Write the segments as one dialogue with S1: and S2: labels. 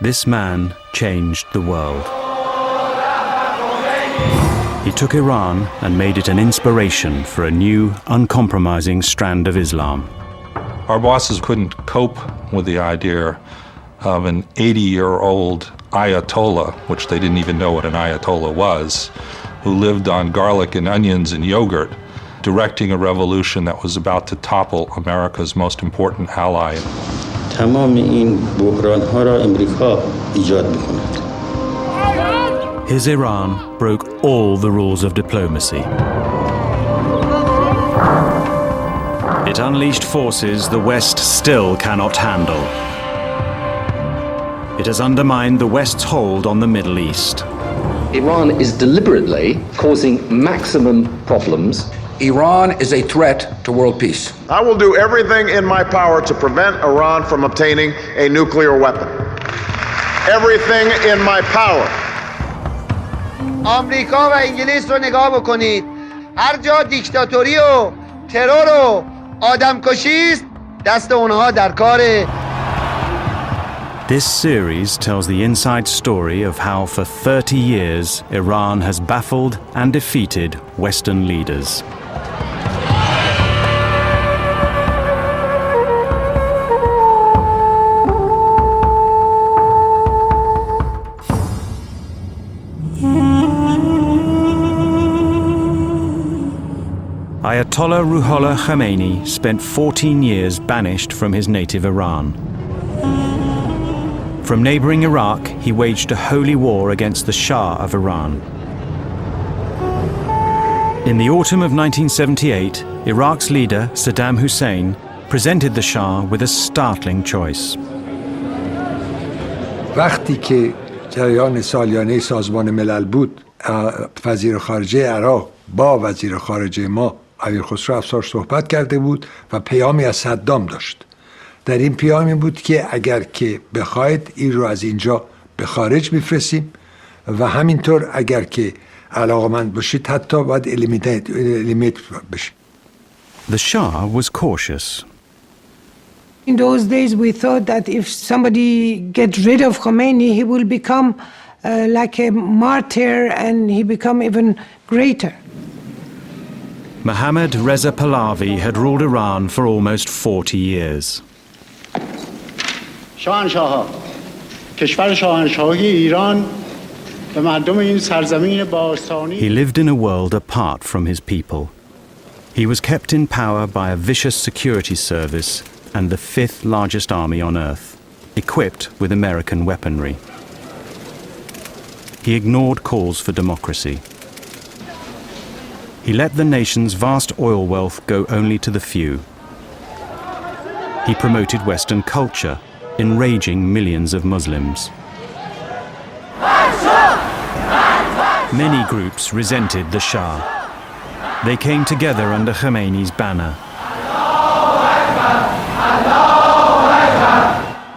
S1: This man changed the world. He took Iran and made it an inspiration for a new, uncompromising strand of Islam.
S2: Our bosses couldn't cope with the idea of an 80-year-old Ayatollah, which they didn't even know what an Ayatollah was, who lived on garlic and onions and yogurt, directing a revolution that was about to topple America's most important ally.
S3: تمام این بحران‌ها را امریکا ایجاد می‌کند.
S1: His Iran broke all the rules of diplomacy. It unleashed forces the West still cannot handle. It has undermined the West's hold on the Middle East.
S4: Iran is deliberately causing maximum problems.
S5: Iran is a threat to world peace.
S6: I will do everything in my power to prevent Iran from obtaining a nuclear weapon. Everything in my power.
S7: آمریکا و انگلیس رو نگاه بکنید. هر جا دیکتاتوری و ترور و آدمکشی است، دست اونها در کاره.
S1: This series tells the inside story of how for 30 years Iran has baffled and defeated Western leaders. Ayatollah Ruhollah Khomeini spent 14 years banished from his native Iran. From neighboring Iraq, he waged a holy war against the Shah of Iran. In the autumn of 1978, Iraq's leader, Saddam Hussein, presented the Shah with a startling choice.
S8: وقتی که جریان سالیانه سازمان ملل بود، وزیر خارجه عراق با وزیر خارجه ما امیر خسرو افسار صحبت کرده بود و پیامی از صدام داشت. در این پیام این بود که اگر که بخواید این رو از اینجا به خارج میفرستیم و همینطور اگر که علاقمند باشید حتی باید الیمیت بشید.
S1: The Shah was cautious.
S9: In those days we thought that if somebody gets rid of Khomeini, he will become like a martyr and he become even greater.
S1: Mohammad Reza Pahlavi had ruled Iran for almost 40 years.
S10: شاهنشاه‌ها کشور شاهنشاهی ایران به مردم این سرزمین باستانی.
S1: He lived in a world apart from his people. He was kept in power by a vicious security service and the fifth largest army on earth, equipped with American weaponry. He ignored calls for democracy. He let the nation's vast oil wealth go only to the few. He promoted Western culture, enraging millions of Muslims. Many groups resented the Shah. They came together under Khomeini's banner.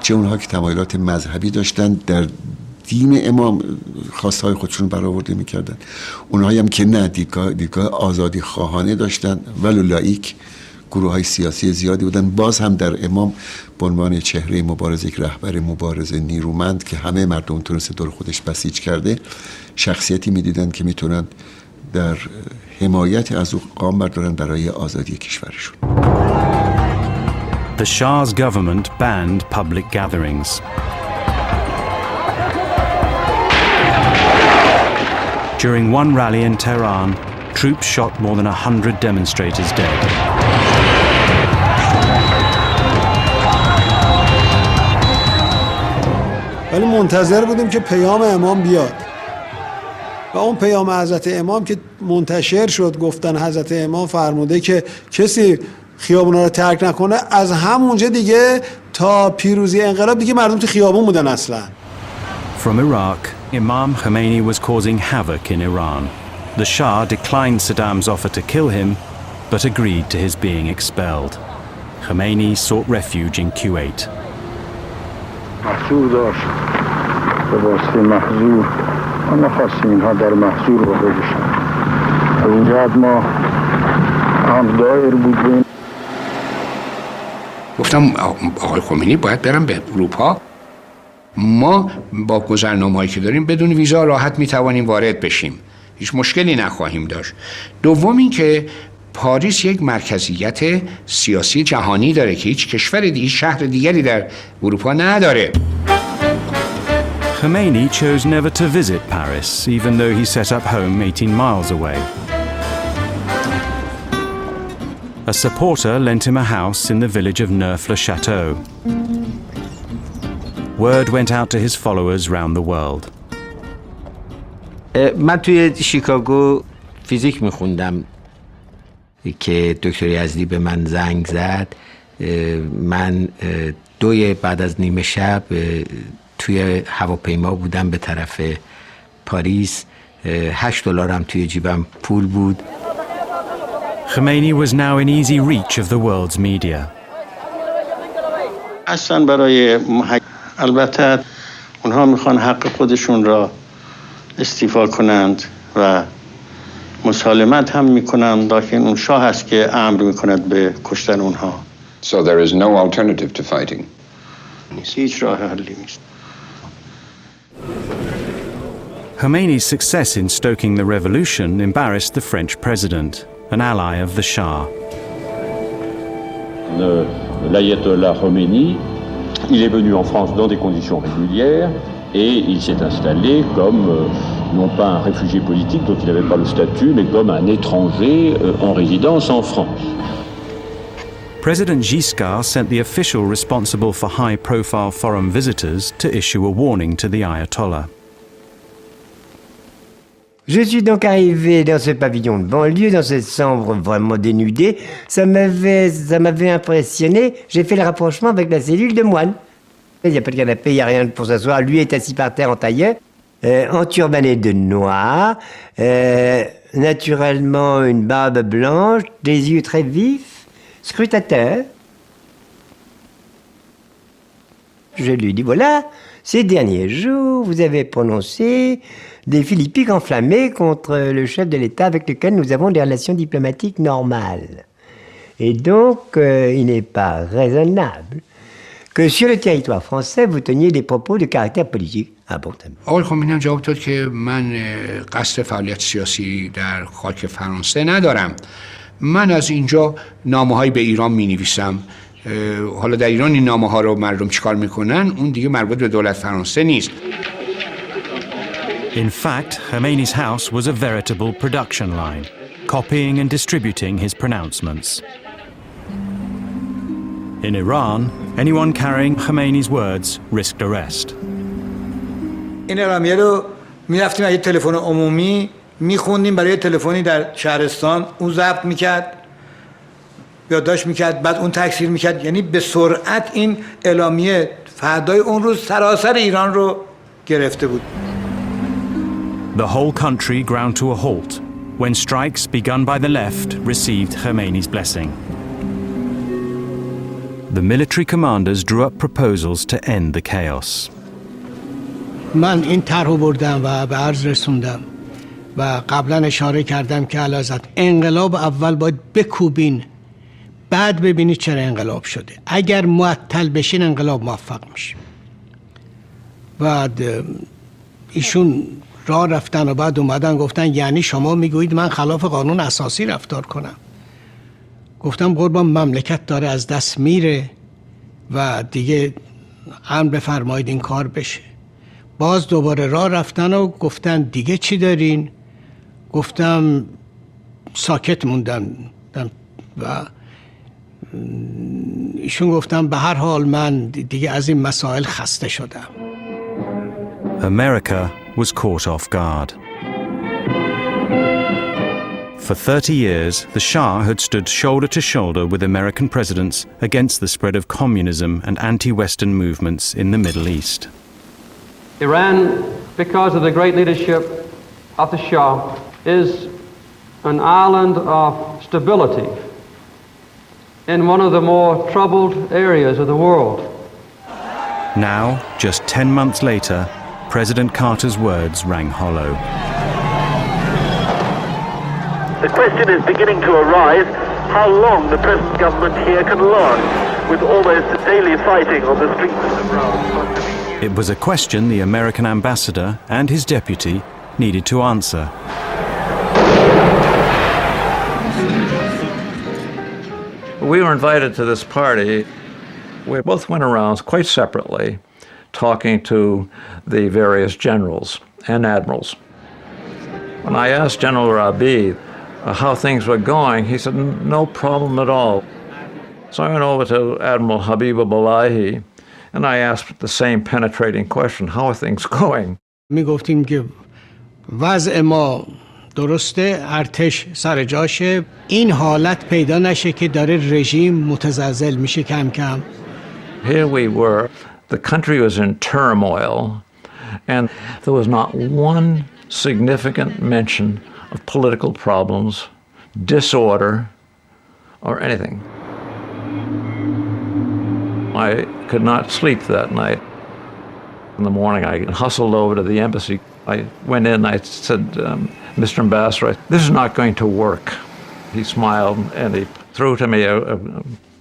S11: چه اونها که تمایلات مذهبی داشتن در دین امام خواستهای خودشون برآورده میکردن، اونهایی هم که نه دیدگاه آزادی خواهانه داشتن ولو لایک، گروه های سیاسی زیادی بودن. باز هم در امام به عنوان چهره مبارزه، یک رهبر مبارزه نیرومند که همه مردم تونسته دور خودش بسیج کرده، شخصیتی میدیدن که میتونن در حمایت از او قام بردارن برای آزادی کشورشون.
S1: The Shah's government banned public gatherings. During one rally in Tehran, troops shot more than 100 demonstrators dead.
S12: ولی منتظر بودیم که پیام امام بیاد و اون پیام حضرت امام که منتشر شد، گفتن حضرت امام فرموده که کسی خیابونا رو ترک نکنه، از همونجا دیگه تا پیروزی انقلاب دیگه مردم تو خیابون بودن اصلا.
S1: From Iraq, Imam Khomeini was causing havoc in Iran. The Shah declined Saddam's offer to kill him, but agreed to his being expelled. Khomeini sought refuge in Kuwait.
S10: محضور داشت به واسطه محضور ما نخواستیم اینها در محضور رو بکشن. از اینجا ما هم دایر بودیم.
S5: گفتم آقای خمینی باید برم به اروپا ما با گذرنامه‌هایی که داریم بدون ویزا راحت میتوانیم وارد بشیم، هیچ مشکلی نخواهیم داشت. دوم این که پاریس یک مرکزیت سیاسی جهانی داره که هیچ کشور دیگه، شهر دیگری در اروپا نداره.
S1: Khomeini chose never to visit Paris, even though he set up home 18 miles away. A supporter lent him a house in the village of Neuf-le-Château. Word went out to his followers round the world.
S13: من توی شیکاگو فیزیک میخوندم که دکتر یزدی به من زنگ زد. من 2 بعد از نیمه شب توی هواپیما بودم به طرف پاریس. $8 هم توی جیبم پول بود.
S1: Khomeini was now in easy reach of the world's media.
S3: اصلا برای البته اونها میخوان حق خودشون را استیفا کنند و مسالمت هم میکنند، لکن اون شاه است که امر میکند به کشتن اونها.
S14: So there is no alternative to fighting.
S3: هیچ راه حلی نیست.
S1: Khomeini's success in stoking the revolution embarrassed the French president, an ally of the Shah.
S15: L'ayatollah Khomeini, il est venu en France dans des conditions régulières et il s'est installé comme non pas un réfugié politique dont il n'avait pas le statut, mais comme un étranger en résidence en France.
S1: President Giscard sent the official responsible for high-profile foreign visitors to issue a warning to the Ayatollah.
S16: Je suis donc arrivé dans ce pavillon de banlieue, dans cette chambre vraiment dénudée. Ça m'avait impressionné. J'ai fait le rapprochement avec la cellule de moine. Il n'y a pas de canapé, il n'y a rien pour s'asseoir. Lui est assis par terre en tailleur, enturbané de noir, naturellement une barbe blanche, des yeux très vifs, scrutateur. Je lui dis, voilà, ces derniers jours, vous avez prononcé des philippiques enflammés contre le chef de l'État avec lequel nous avons des relations diplomatiques normales. Et donc, il n'est pas raisonnable que sur le territoire français, vous teniez des propos de caractère politique. Ah bon,
S5: آقای خمینی هم جواب داد که من قصد فعالیت سیاسی در خاک فرانسه ندارم. من از اینجا نامه‌هایی به ایران می‌نویسم. حالا در ایران این نامه‌ها رو مردم چیکار میکنن اون دیگه مربوط به دولت فرانسه نیست.
S1: In fact, Khomeini's house was a veritable production line, copying and distributing his pronouncements. In Iran, anyone carrying Khomeini's words risked arrest.
S17: این اعلامیه رو میرفتیم از یه تلفن عمومی میخوندیم برای تلفنی در شهرستان، اون ضبط میکرد، یادداشت میکرد، بعد اون تکثیر میکرد. یعنی به سرعت این اعلامیه فردای اون روز سراسر ایران رو گرفته بود.
S1: The whole country ground to a halt when strikes begun by the left received Khomeini's blessing. The military commanders drew up proposals to end the chaos.
S12: من این طرح رو بردم و به عرض رسوندم و قبلا اشاره کردم که علازت انقلاب اول باید بکوبین، بعد ببینید چرا انقلاب شده. اگر معطل بشین انقلاب موفق میشه. بعد ایشون راه رفتن و بعد اومدن گفتن یعنی شما میگویید من خلاف قانون اساسی رفتار کنم؟ گفتم قربان مملکت داره از دست میره و دیگه امر بفرمایید این کار بشه. باز دوباره راه رفتن و گفتن دیگه چی دارین؟ گفتم ساکت موندم و ایشون گفتم به هر حال من دیگه از این مسائل خسته شدم.
S1: America was caught off guard. For 30 years, the Shah had stood shoulder to shoulder with American presidents against the spread of communism and anti-Western movements in the Middle East.
S18: Iran, because of the great leadership of the Shah, is an island of stability in one of the more troubled areas of the world.
S1: Now, just 10 months later, President Carter's words rang hollow.
S19: The question is beginning to arise how long the present government here can last with almost daily fighting on the streets of Iran.
S1: It was a question the American ambassador and his deputy needed to answer.
S20: We were invited to this party. We both went around quite separately, talking to the various generals and admirals. When I asked General Rabi how things were going, he said, no problem at all. So I went over to Admiral Habib Balahi, and I asked the same penetrating question, how are things going?
S12: می گفتیم که وضع ما درسته، ارتش سر جاشه، این حالت پیدا نشه که داره رژیم متزلزل میشه کم کم.
S20: Here we were, the country was in turmoil, and there was not one significant mention of political problems, disorder, or anything. I could not sleep that night. In the morning, I hustled over to the embassy. I went in, I said, Mr. Ambassador, this is not going to work. He smiled and he threw to me a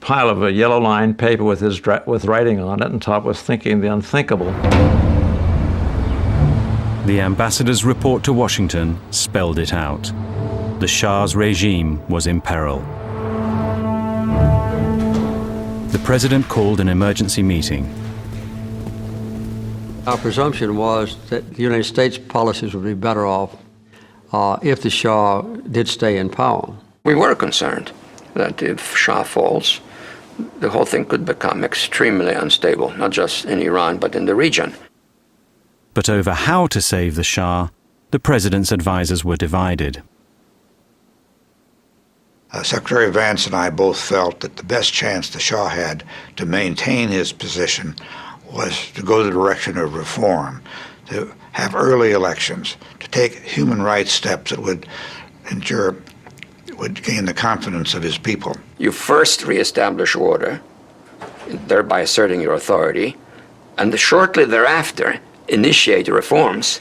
S20: pile of a yellow lined paper with writing on it, and top was thinking the unthinkable.
S1: The ambassador's report to Washington spelled it out. The Shah's regime was in peril. The president called an emergency meeting.
S21: Our presumption was that the United States policies would be better off if the Shah did stay in power.
S14: We were concerned that if Shah falls, the whole thing could become extremely unstable, not just in Iran, but in the region.
S1: But over how to save the Shah, the president's advisors were divided.
S22: Secretary Vance and I both felt that the best chance the Shah had to maintain his position was to go the direction of reform, to have early elections, to take human rights steps that would gain the confidence of his people.
S14: You first reestablish order, thereby asserting your authority, and shortly thereafter initiate reforms,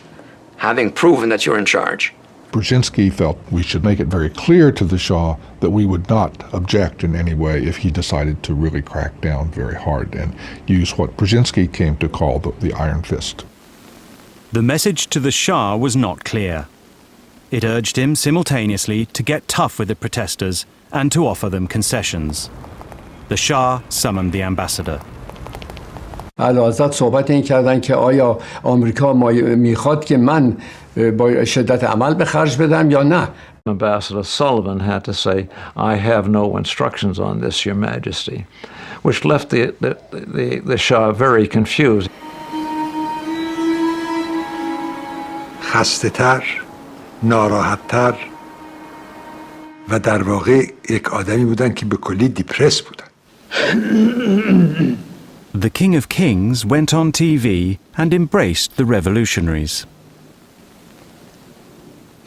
S14: having proven that you're in charge.
S23: Brzezinski felt we should make it very clear to the Shah that we would not object in any way if he decided to really crack down very hard and use what Brzezinski came to call the iron fist.
S1: The message to the Shah was not clear. It urged him simultaneously to get tough with the protesters and to offer them concessions. The Shah summoned the ambassador.
S8: علازت صحبت این کردن که آیا آمریکا میخواد که من با شدت عمل به خرج بدم یا نه.
S20: Ambassador Sullivan had to say, I have no instructions on this, Your Majesty, which left the Shah very confused.
S8: خسته تر، ناراحت تر و در واقع یک آدمی بودن که به کلی دیپرس بودن.
S1: The King of Kings went on TV and embraced the revolutionaries.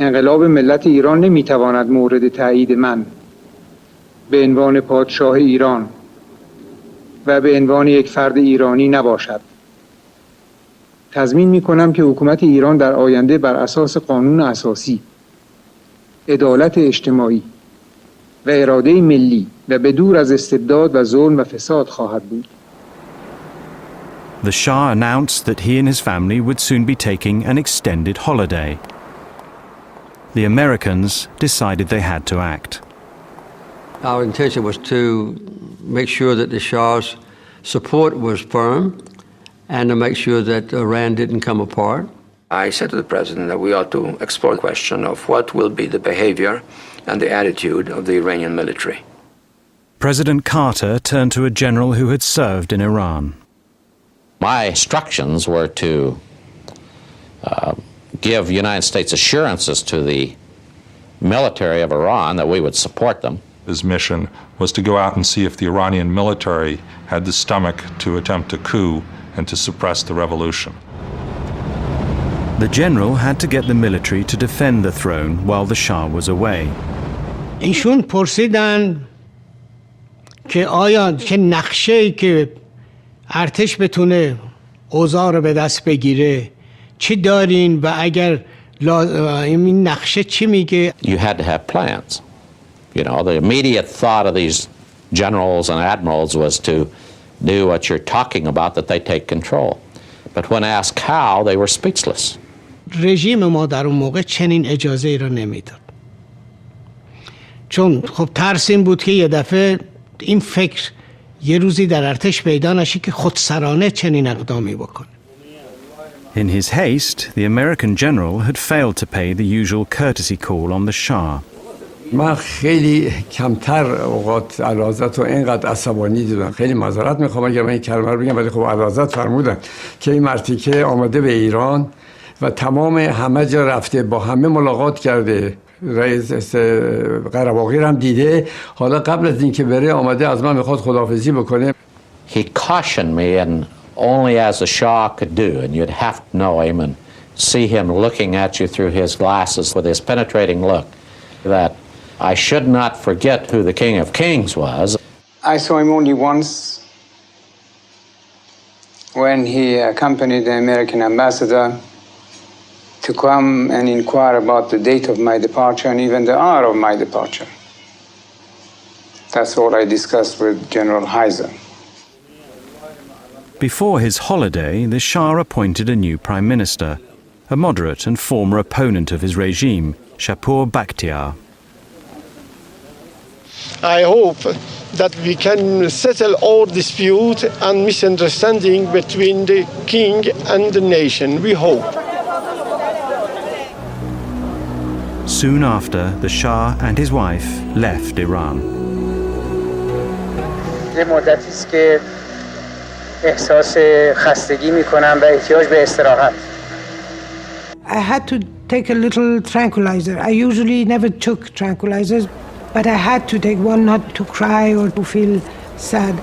S24: انقلاب ملت ایران نمیتواند مورد تایید من به عنوان پادشاه ایران و به عنوان یک فرد ایرانی نباشد. تضمین میکنم که حکومت ایران در آینده بر اساس قانون اساسی، عدالت اجتماعی و اراده ملی و به دور از استبداد و ظلم و فساد خواهد بود.
S1: The Shah announced that he and his family would soon be taking an extended holiday. The Americans decided they had to act.
S21: Our intention was to make sure that the Shah's support was firm and to make sure that Iran didn't come apart.
S14: I said to the president that we ought to explore the question of what will be the behavior and the attitude of the Iranian military.
S1: President Carter turned to a general who had served in Iran.
S25: My instructions were to give United States assurances to the military of Iran that we would support them.
S2: His mission was to go out and see if the Iranian military had the stomach to attempt a coup and to suppress the revolution.
S1: The general had to get the military to defend the throne while the Shah was away.
S12: ایشون پرسیدن که آیا که نقشه‌ای که ارتش بتونه اوضاع رو به دست بگیره چی دارین و اگر این نقشه چی میگه؟
S25: You had to have plans. You know, the immediate thought of these generals and admirals was to do what you're talking about, that they take control. But when asked how, they were speechless.
S4: رژیم ما در اون موقع چنین اجازه ای را نمیداد، چون خب ترس این بود که یه دفعه این فکر یه روزی در ارتش پیدا نشه که خودسرانه چنین اقدامی بکنه.
S1: In his haste, the American general had failed to pay the usual courtesy call on the Shah.
S8: من خیلی کمتر اوقات اعلیحضرت رو اینقدر عصبانی دیدم. خیلی معذرت میخوام اگر من این کلمه رو بگم، ولی خب اعلیحضرت فرمودن که این مرتیکه آمده به ایران و تمام همه جا رفته، با همه ملاقات کرده، رئیس قره‌باقی هم دیده، حالا قبل از اینکه بره آمده از من میخواد خداحافظی بکنه.
S25: He cautioned me, and only as the Shah could do, and you'd have to know him and see him looking at you through his glasses with his penetrating look, that I should not forget who the King of Kings was.
S24: I saw him only once when he accompanied the American ambassador to come and inquire about the date of my departure and even the hour of my departure. That's all I discussed with General Heiser.
S1: Before his holiday, the Shah appointed a new prime minister, a moderate and former opponent of his regime, Shapur Bakhtiar.
S6: I hope that we can settle all dispute and misunderstanding between the king and the nation. We hope.
S1: Soon after, the Shah and his wife left Iran.
S24: یه مدتی است که احساس خستگی می‌کنم و احتیاج به استراحت.
S7: I had to take a little tranquilizer. I usually never took tranquilizers, but I had to take one not to cry or to feel sad.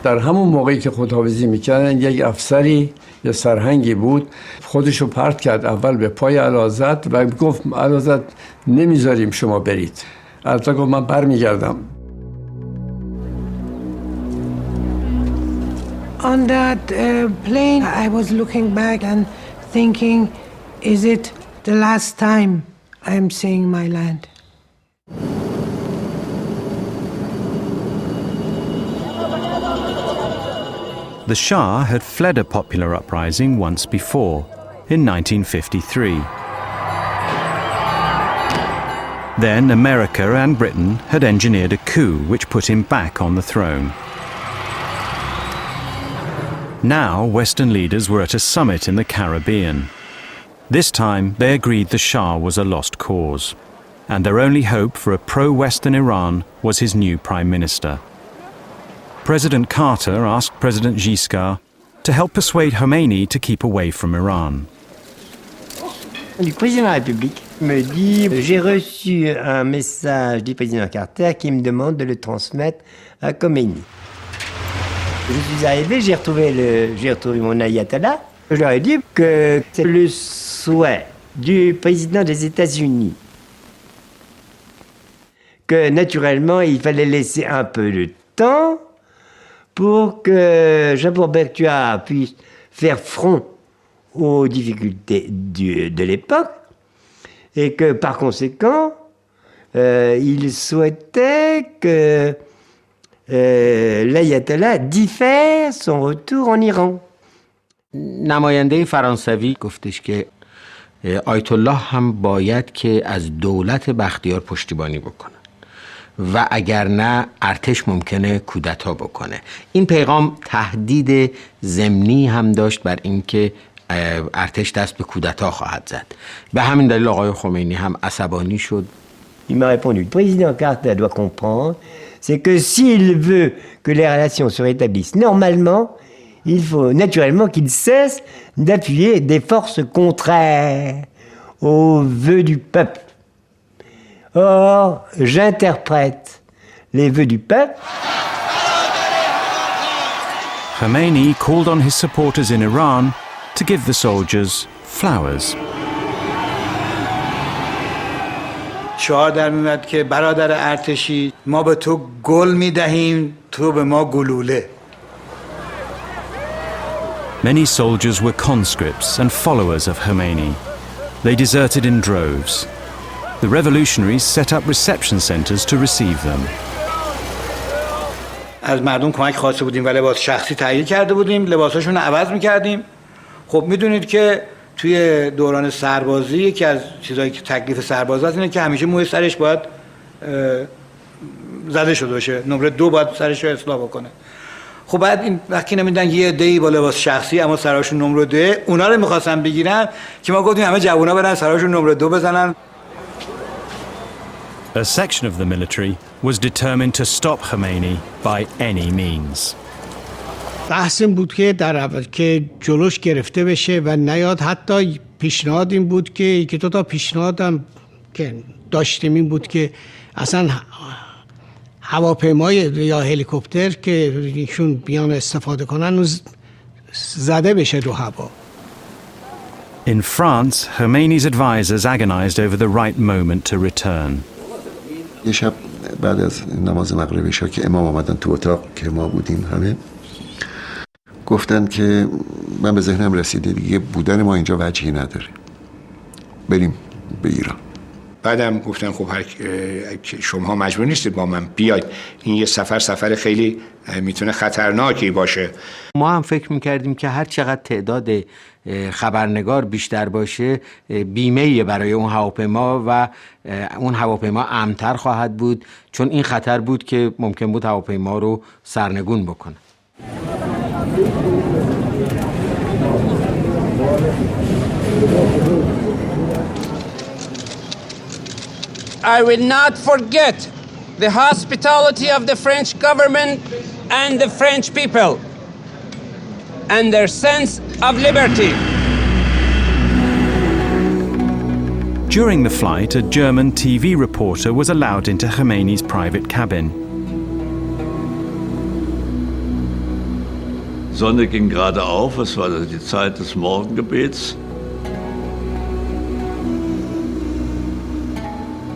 S8: در همون موقعی که خداحافظی میکردن یک افسری یه سرهنگی بود، خودشو پرت کرد اول به پای اعلیحضرت و گفت اعلیحضرت نمیذاریم شما برید. اعلیحضرت گفت من برمیگردم.
S7: On that plane, I was looking back and thinking, is it the last time I am seeing my land?
S1: The Shah had fled a popular uprising once before, in 1953. Then America and Britain had engineered a coup which put him back on the throne. Now Western leaders were at a summit in the Caribbean. This time they agreed the Shah was a lost cause, and their only hope for a pro-Western Iran was his new prime minister. President Carter asked President Giscard to help persuade Khomeini to keep away from Iran.
S16: Le président de la République me dit « J'ai reçu un message du président Carter qui me demande de le transmettre à Khomeini. » Je suis arrivé, j'ai retrouvé mon ayatollah. Je leur ai dit que c'est le souhait du président des États-Unis, que naturellement il fallait laisser un peu de temps pour que Shapur Bakhtiar puisse faire front aux difficultés de l'époque, et que par conséquent, il souhaitait que l'ayatollah diffère son retour en Iran.
S13: نماینده فرانسوی گفتش که آیت الله هم باید که از دولت بختیار پشتیبانی بکنه و اگر نه ارتش ممکنه کودتا بکنه. این پیغام تهدید ضمنی هم داشت بر اینکه ارتش دست به کودتا خواهد زد. به همین دلیل آقای خمینی هم عصبانی شد.
S16: Il m'a répondu, le président Carter doit comprendre, c'est que s'il veut que les relations se rétablissent normalement, il faut naturellement qu'il cesse d'appuyer des forces contraires aux vœux du peuple. Or, j'interprète les vœux du peuple.
S1: Khomeini called on his supporters in Iran to give the soldiers flowers.
S17: شعار در میاد که برادر ارتشی ما به تو گل میدهیم تو به ما گلوله.
S1: Many soldiers were conscripts and followers of Khomeini. They deserted in droves. The revolutionaries set up reception centers to receive them.
S17: از مردم کمک خواسته بودیم و لباس شخصی تهیه کرده بودیم، لباساشون رو عوض میکردیم. خب میدونید که توی دوران سربازی یکی از چیزایی که تکلیف سرباز هست اینه که همیشه موی سرش باید زده شده باشه، نمره 2 باید سرش رو اصلاح بکنه. خب بعد این وقتی نمیدن یه عده‌ای با لباس شخصی اما سراشون نمره 2، اونا رو می‌خواستن بگیرن که ما گفتیم همه جوونا برن سراشون نمره 2 بزنن.
S1: A section of the military was determined to stop Khomeini by any means.
S4: بحث این بود که در اول که جلوش گرفته بشه و نیاد. حتی پیشنهاد این بود که یکی دو تا پیشنهادم که داشتیم این بود که اصلا هواپیمای یا هلیکوپتر که ایشون بیان استفاده کنن زده بشه رو هوا.
S1: In France, Khomeini's advisors agonized over the right moment to return.
S3: یه شب بعد از نماز مغرب عشا که امام آمدن تو اتاق که ما بودیم همه، گفتن که من به ذهنم رسیده دیگه بودن ما اینجا وجهی نداره، بریم به ایران.
S5: بعدم گفتن خب شما مجبور نیستید با من بیاید، این یه سفر خیلی میتونه خطرناکی باشه.
S13: ما هم فکر میکردیم که هر چقدر تعداد خبرنگار بیشتر باشه بیمه‌ای برای اون هواپیما و اون هواپیما امن‌تر خواهد بود، چون این خطر بود که ممکن بود هواپیما رو سرنگون بکنه.
S9: I will not forget the hospitality of the French government and the French people and their sense of liberty.
S1: During the flight, a German TV reporter was allowed into Khomeini's private cabin.
S10: Sonne ging gerade auf, es war die Zeit des Morgengebets.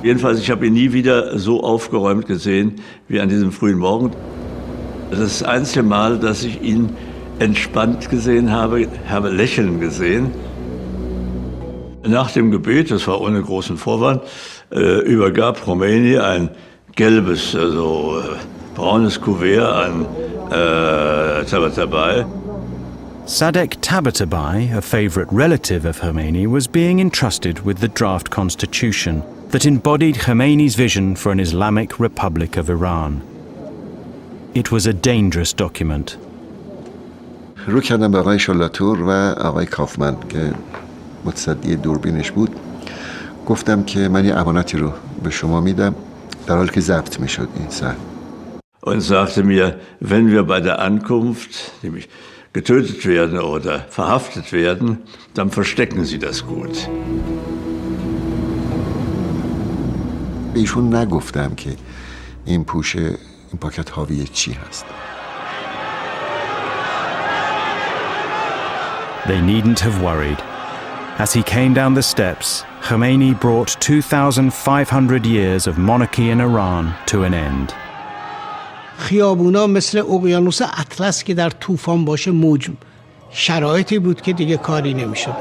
S10: Jedenfalls, ich habe ihn nie wieder so aufgeräumt gesehen wie an diesem frühen Morgen. Das ist das einzige Mal, dass ich ihn entspannt gesehen habe lächeln gesehen. Nach dem Gebet, das war ohne großen Vorwand, übergab Khomeini ein gelbes, also braunes Kuvert an Tabatabai.
S1: Sadek Tabatabai, a favorite relative of Khomeini, was being entrusted with the draft constitution that embodied Khomeini's vision for an Islamic Republic of Iran. It was a dangerous document.
S3: رو کردم به آقای شلاتور و آقای کافمن که متصدی دوربینش بود، گفتم که من یه امانتی رو به شما میدم در حالی که ضبط میشد این سر.
S10: Und sagte mir, wenn wir bei der Ankunft nämlich getötet werden oder verhaftet werden, dann verstecken Sie das gut.
S3: به ایشون نگفتم که این پوشه، این پاکت حاوی چی هست.
S1: They needn't have worried. As he came down the steps, Khomeini brought 2,500 years of monarchy in Iran to an end.
S4: خیابونا مثل اقیانوس اطلس که در طوفان باشه موج، شرایطی بود که دیگه کاری نمی‌شد.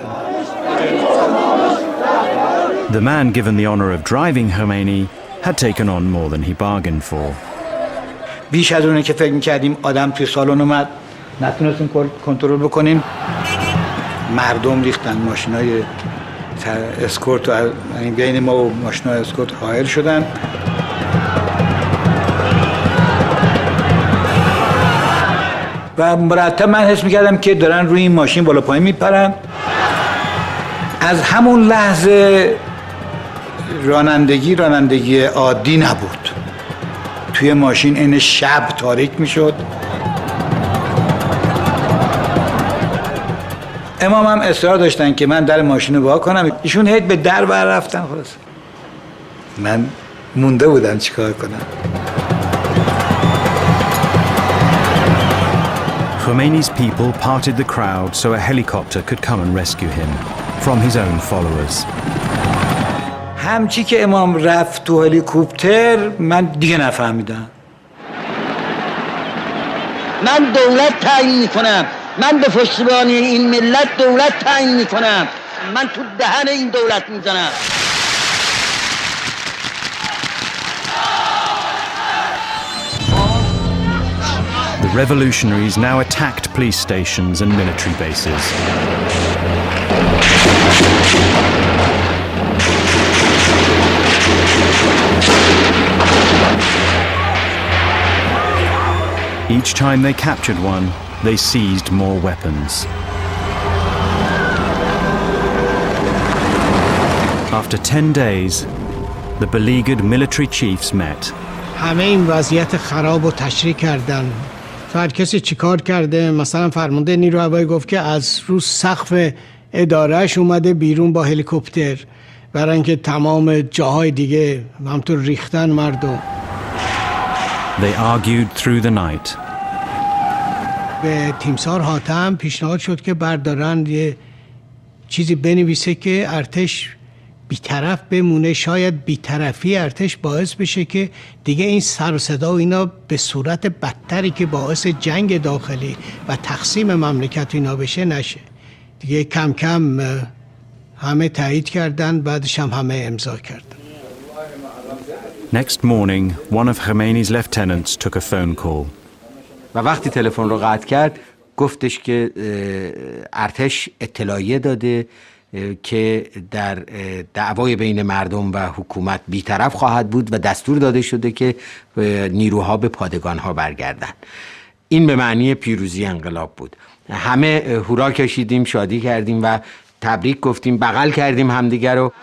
S1: The man given the honor of driving Khomeini had taken on more than he bargained for.
S17: بیش از اونه که فکر می‌کردیم. آدم توی سالن اومد، نتونستیم کنترل بکنیم. مردم ریختن، ماشینای اسکورت و بین ما و ماشینای اسکورت حائل شدن. و مرتب من حس می‌کردم که دارن روی این ماشین بالا پایین میپرن. از همون لحظه رانندگی عادی نبود. توی ماشین این شب تاریک میشد. امام هم اصرار داشتن که من در ماشین رو وا کنم. ایشون هیچ به در بر رفتن. خلاص من مونده بودم چیکار کنم.
S1: Khomeini's people parted the crowd so a helicopter could come and rescue him from his own followers.
S17: همچی که امام رفت تو هلیکوپتر من دیگه نفهمیدم.
S11: من دولت تعیین میکنم، من به پشتیبانی این ملت دولت تعیین میکنم، من تو دهن این دولت میزنم.
S1: The revolutionaries now attacked police stations and military bases. Each time they captured one, they seized more weapons. After 10 days, the beleaguered military chiefs met.
S4: همه این وضعیت خراب رو تشریح کردن. هر کسی چیکار کرده؟ مثلا فرمانده نیروی هوایی گفت که از رو سقف ادارهش اومده بیرون با هلیکوپتر برای اینکه تمام جاهای دیگه همطور ریختن مردم.
S1: They argued through the night.
S4: به تیمسار حاتم پیشنهاد شد که بردارن یه چیزی بنویسه که ارتش بیطرف بمونه. شاید بیطرفی ارتش باعث بشه که دیگه این سر و صدا و اینا به صورت بدتری که باعث جنگ داخلی و تقسیم مملکت اینا بشه نشه. دیگه کم کم همه تایید کردن، بعدش هم همه امضا کردن.
S1: Next morning, one of Khomeini's lieutenants took a phone call.
S13: و وقتی تلفن رو قطع کرد گفتش که ارتش اطلاعیه داده که در دعوای بین مردم و حکومت بیطرف خواهد بود و دستور داده شده که نیروها به پادگانها برگردن. این به معنی پیروزی انقلاب بود. همه هورا کشیدیم، شادی کردیم و تبریک گفتیم، بغل کردیم همدیگر رو.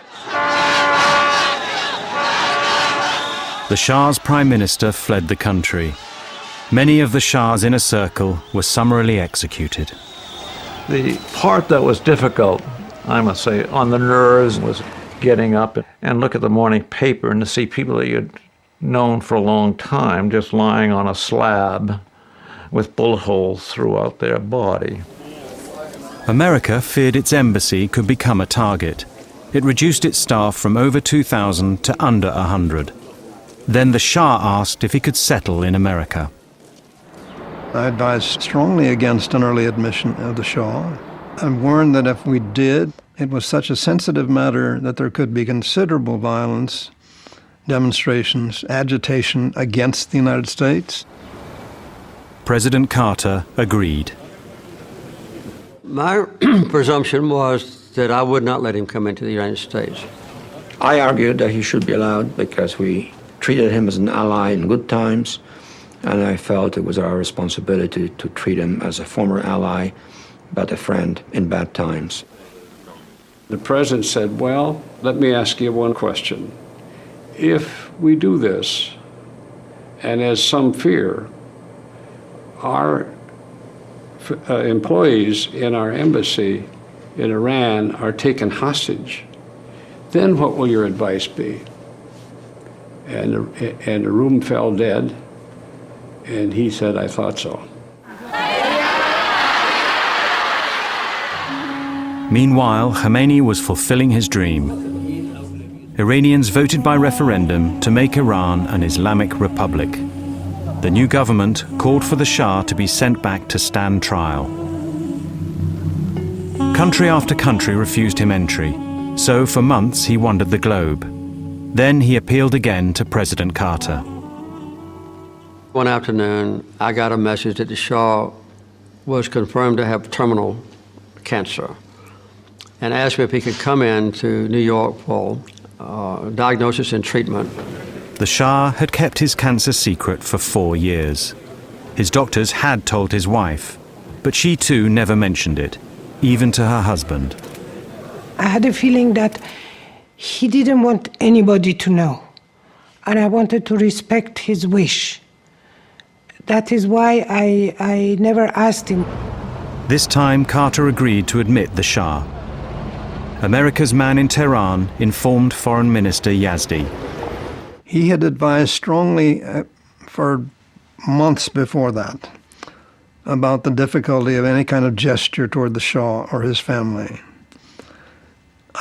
S1: The Shah's prime minister fled the country. Many of the Shah's inner circle were summarily executed.
S20: The part that was difficult, I must say, on the nerves was getting up and look at the morning paper and to see people that you'd known for a long time just lying on a slab with bullet holes throughout their body.
S1: America feared its embassy could become a target. It reduced its staff from over 2,000 to under 100. Then the Shah asked if he could settle in America.
S15: I advised strongly against an early admission of the Shah. I warned that if we did, it was such a sensitive matter that there could be considerable violence, demonstrations, agitation against the United States.
S1: President Carter agreed.
S21: My presumption was that I would not let him come into the United States.
S14: I argued that he should be allowed because we treated him as an ally in good times, and I felt it was our responsibility to treat him as a former ally, but a friend in bad times.
S18: The president said, well, let me ask you one question. If we do this, and as some fear, our employees in our embassy in Iran are taken hostage, then what will your advice be? And the room fell dead, and he said, I thought so.
S1: Meanwhile, Khomeini was fulfilling his dream. Iranians voted by referendum to make Iran an Islamic republic. The new government called for the Shah to be sent back to stand trial. Country after country refused him entry, so for months he wandered the globe. Then he appealed again to President Carter.
S21: One afternoon, I got a message that the Shah was confirmed to have terminal cancer and asked me if he could come in to New York for diagnosis and treatment.
S1: The Shah had kept his cancer secret for 4 years. His doctors had told his wife, but she too never mentioned it, even to her husband.
S7: I had a feeling that he didn't want anybody to know, and I wanted to respect his wish. That is why I never asked him.
S1: This time Carter agreed to admit the Shah. America's man in Tehran informed Foreign Minister Yazdi.
S15: He had advised strongly for months before that about the difficulty of any kind of gesture toward the Shah or his family.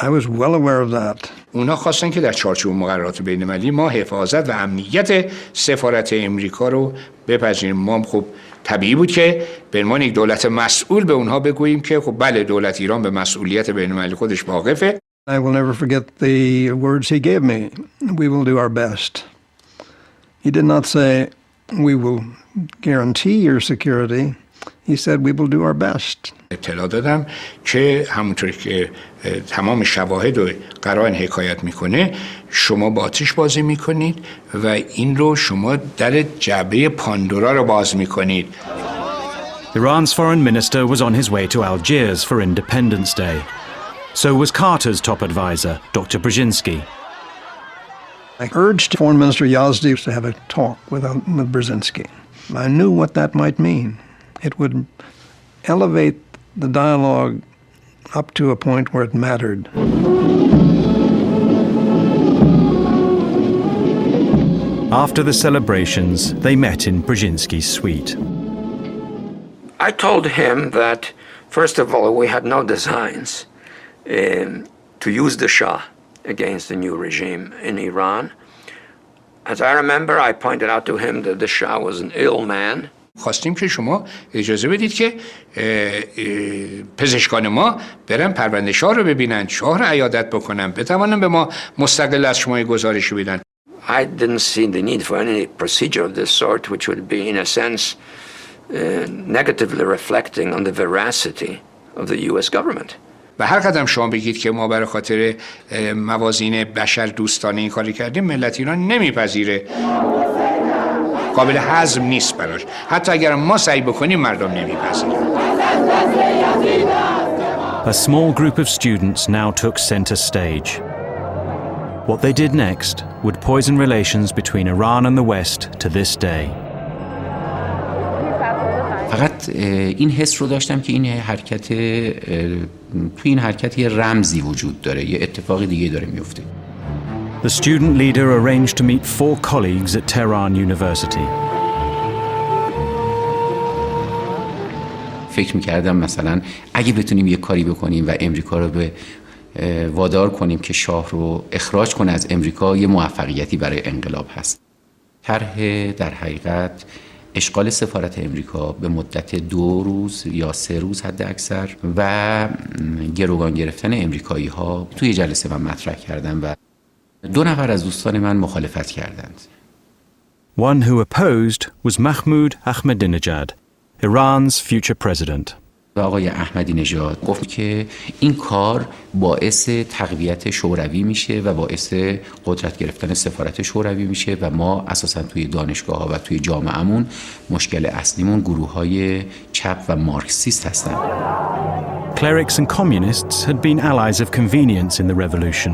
S15: I was well aware of that.
S5: اونا خواستن که در چارچوب مقررات بین‌المللی ما حفاظت و امنیت سفارت امریکا رو بپذیریم. ما خب طبیعی بود که به عنوان یک دولت مسئول به اونها بگوییم که خب بله دولت ایران به مسئولیت بین‌المللی خودش واقفه.
S15: I will never forget the words he gave me. We will do our best. He did not say, we will guarantee your security. He said, we will do our best.
S5: اطلاع دادم که همونطور که تمام شواهد و قرائن حکایت میکنه شما با آتش بازی میکنید و این رو شما در جعبه پاندورا رو باز میکنید.
S1: Iran's foreign minister was on his way to Algiers for Independence Day. So was Carter's top advisor, Dr. Brzezinski.
S15: I urged Foreign Minister Yazdi to have a talk with Brzezinski. I knew what that might mean. It would elevate the dialogue up to a point where it mattered.
S1: After the celebrations, they met in Brzezinski's suite.
S14: I told him that, first of all, we had no designs to use the Shah against the new regime in Iran. As I remember, I pointed out to him that the Shah was an ill man.
S5: خواستیم که شما اجازه بدید که پزشکان ما برن پرونده شاه رو ببینن، شاه رو عیادت بکنن، بتوانن به ما مستقل از شما گزارشی بدن.
S14: I didn't see the need for any procedure of this sort, which would be, in a sense, negatively reflecting on the veracity of the U.S. government.
S5: و هر قدم شما بگید که ما برای خاطر موازین بشر دوستانه این کاری کردیم، ملت ایران نمیپذیره. قابل هضم نیست براش. حتی اگر ما سعی بکنیم مردم نمیپذیرن.
S1: A small group of students now took center stage. What they did next would poison relations between Iran and the West to this day.
S2: فقط این حس رو داشتم که این حرکت توی این حرکت یه رمزی وجود داره، یه اتفاق دیگه داره میفته.
S1: The student leader arranged to meet 4 colleagues at Tehran University.
S2: فکر می‌کردم مثلا اگه بتونیم یه کاری بکنیم و امریکا رو به وادار کنیم که شاه رو اخراج کنه از امریکا، یه موفقیتی برای انقلاب هست. طرح در حقیقت اشغال سفارت امریکا به مدت 2 روز یا 3 روز حد اکثر و گروگان گرفتن امریکایی ها توی جلسه من مطرح کردم و 2 نفر از دوستان من مخالفت کردند.
S1: One who opposed was Mahmoud Ahmadinejad, Iran's future president.
S2: و آقای احمدی نژاد گفت که این کار باعث تقویت شوروی میشه و باعث قدرت گرفتن سفارت شوروی میشه و ما اساسا توی دانشگاه ها و توی جامعهمون مشکل اصلیمون گروه های چپ و مارکسیست هستن.
S1: Clerics and communists had been allies of convenience in the revolution.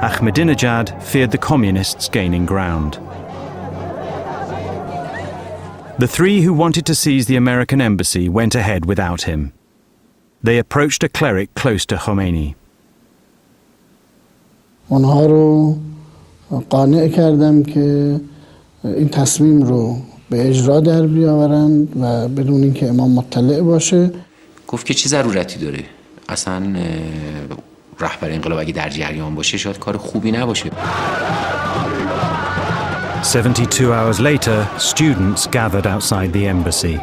S1: Ahmadinejad feared the communists gaining ground. The 3 who wanted to seize the American embassy went ahead without him. They approached a cleric close to Khomeini.
S12: اونها رو قانع کردم که این تصمیم رو به اجرا در بیاورند و بدون اینکه امام مطلع باشه.
S2: گفت که چه ضرورتی داره؟ اصلا رهبر انقلاب اگه در جریان باشه شاید کار خوبی نباشه.
S1: 72 hours later, students gathered outside the embassy.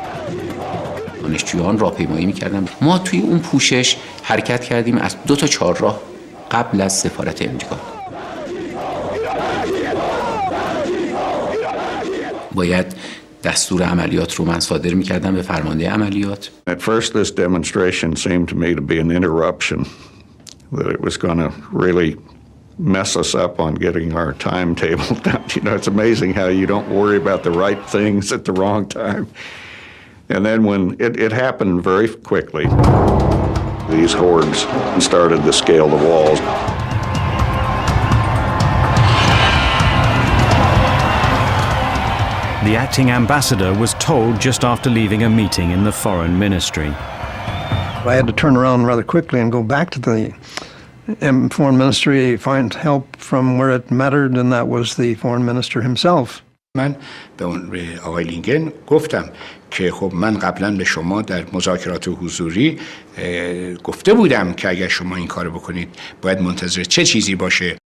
S2: دانشجویان راهپیمایی می‌کردن. ما توی اون پوشش حرکت کردیم از 2 تا 4 راه قبل از سفارت امریکا. باید دستور عملیات رو من صادر می‌کردم به فرمانده عملیات.
S19: At first this demonstration seemed to me to be an interruption, that it was going to really mess us up on getting our timetable down. You know, it's amazing how you don't worry about the right things at the wrong time. And then when it happened very quickly, these hordes started to scale the walls.
S1: The acting ambassador was told just after leaving a meeting in the foreign ministry.
S15: I had to turn around rather quickly and go back to the foreign ministry, find help from where it mattered, and that was the foreign minister himself.
S5: من به آقای لینگن گفتم که خب من قبلا به شما در مذاکرات حضوری گفته بودم که اگر شما این کارو بکنید باید منتظر چه چیزی باشه.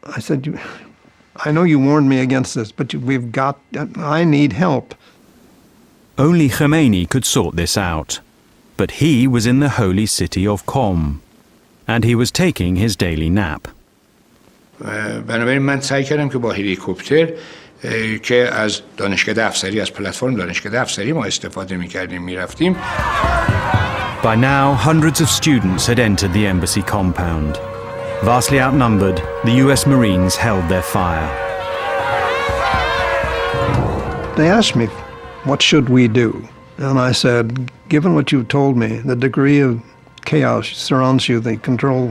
S15: I said, I know you warned me against this, but I need help.
S1: Only Khomeini could sort this out, but he was in the holy city of Qom, and he was taking his daily nap.
S5: بنابراین من سعی کردم که با هلیکوپتر که از دانشکده افسری، از پلتفرم دانشکده افسری ما استفاده می‌کردیم، می‌رفتیم.
S1: By now, hundreds of students had entered the embassy compound. Vastly outnumbered, the US Marines held their fire.
S15: They asked me, what should we do? And I said, given what you've told me, the degree of chaos surrounds you, the control